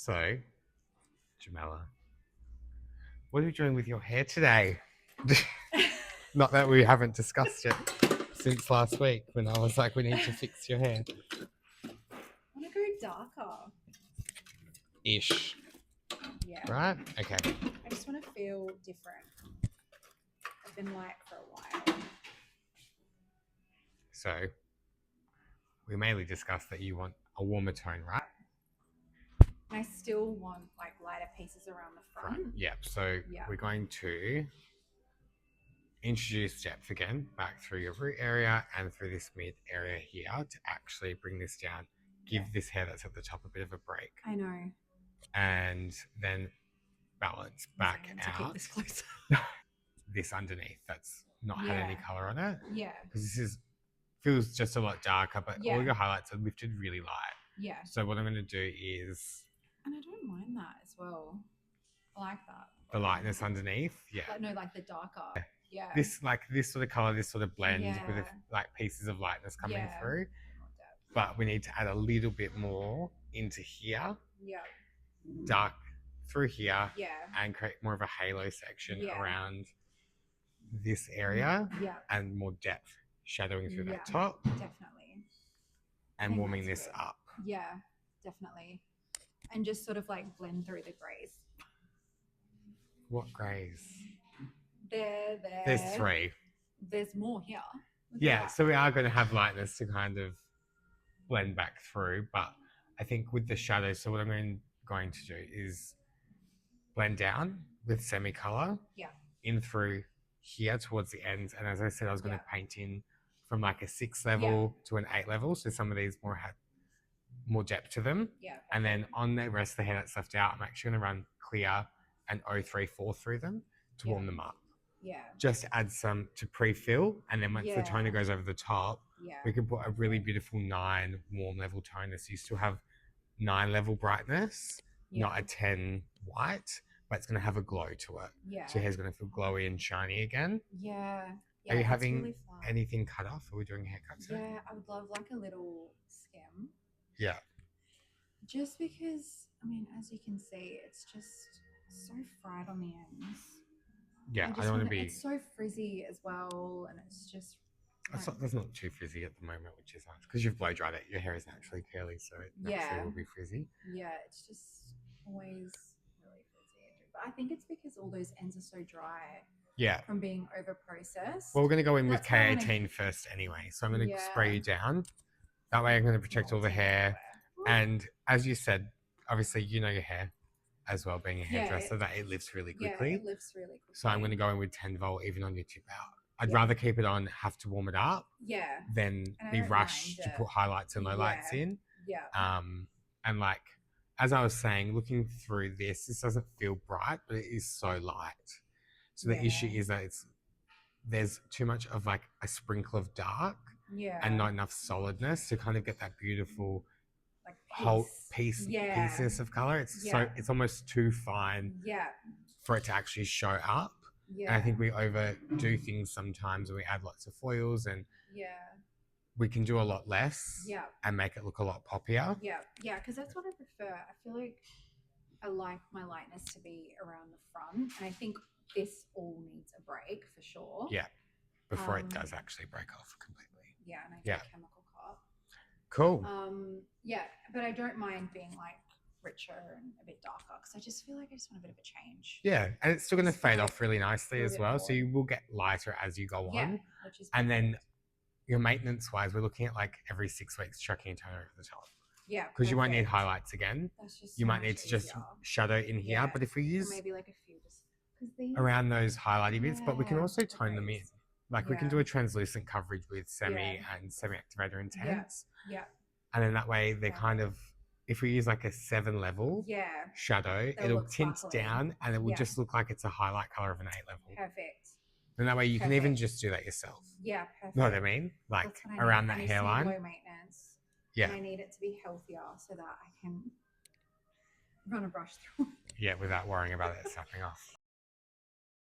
So, Jamela, what are you doing with your hair today? Not that we haven't discussed it since last week when I was like, we need to fix your hair. I want to go darker. Ish. Yeah. Right? Okay. I just want to feel different. I've been light for a while. So, we mainly discussed that you want a warmer tone, right? And I still want like lighter pieces around the front. Right. Yep. So, we're going to introduce depth again back through your root area and through this mid area here to actually bring this down, give this hair that's at the top a bit of a break. I know. And then balance back out. To keep this closer. This underneath that's not had any color on it. Yeah. Because this feels just a lot darker, but all your highlights are lifted really light. Yeah. So what I'm going to do is... And I don't mind that as well. I like that. The lightness underneath, yeah. Like the darker. Yeah. This sort of color, this sort of blend with like pieces of lightness coming through. But we need to add a little bit more into here. Yeah. Dark through here. Yeah. And create more of a halo section around this area. Yeah. And more depth shadowing through that top. Definitely. And warming this up. Yeah, definitely. And just sort of like blend through the greys. What greys? There. There's 3. There's more here. Yeah, so we are going to have lightness to kind of blend back through, but I think with the shadows, so what I'm going to do is blend down with semi-color in through here towards the ends. And as I said, I was going to paint in from like a 6 level to an 8 level. So some of these had more depth to them. Yeah. And then on the rest of the hair that's left out, I'm actually going to run clear and 034 through them to warm them up. Yeah. Just add some to pre-fill, and then once the toner goes over the top, we can put a really beautiful 9 warm level toner. So you still have 9 level brightness, not a 10 white, but it's going to have a glow to it. Yeah. So your hair's going to feel glowy and shiny again. Yeah. Are you having really anything cut off? Are we doing haircuts today? Yeah, I would love like a little skim. Yeah. Just because, I mean, as you can see, it's just so fried on the ends. Yeah, I don't want to be... It's so frizzy as well, and it's just... That's not too frizzy at the moment, which is nice, because you've blow dried it. Your hair is naturally curly, so it naturally will be frizzy. Yeah, it's just always really frizzy. But I think it's because all those ends are so dry. Yeah. From being over-processed. Well, we're going to go in with K18 first anyway, so I'm going to spray you down. That way I'm going to protect all the hair. And as you said, obviously you know your hair as well, being a hairdresser, that it lifts really quickly. Yeah, it lifts really quickly. So I'm going to go in with 10 volt even on your tip out. I'd rather keep it on, have to warm it up, than be rushed to put highlights and lowlights in. Yeah. And like, as I was saying, looking through this doesn't feel bright, but it is so light. So the issue is that there's too much of like a sprinkle of dark and not enough solidness to kind of get that beautiful like whole pieces of color. It's almost too fine for it to actually show up. And I think we overdo things sometimes, and we add lots of foils, and we can do a lot less and make it look a lot poppier. Yeah, because that's what I prefer. I feel like I like my lightness to be around the front, and I think this all needs a break for sure. Yeah, before it does actually break off completely. Yeah, and I get a chemical cut. Cool. Yeah, but I don't mind being like richer and a bit darker, because I just feel like I just want a bit of a change. Yeah, and it's still going to fade off really nicely as well. So you will get lighter as you go on. Which is and then your maintenance wise, we're looking at like every 6 weeks chucking a toner over the top. Yeah, because you won't need highlights again. You might need to just shadow in here, but if we use maybe like a few just around those highlighty bits, but we can also tone them in. Like we can do a translucent coverage with semi and semi-activator intense. Yeah. And then that way they're kind of, if we use like a 7 level shadow, it'll tint down and it will just look like it's a highlight color of an 8 level. Perfect. And that way you can even just do that yourself. Yeah, perfect. Know what I mean? Like around that hairline. Low maintenance. Yeah. And I need it to be healthier so that I can run a brush through. Yeah, without worrying about it snapping off.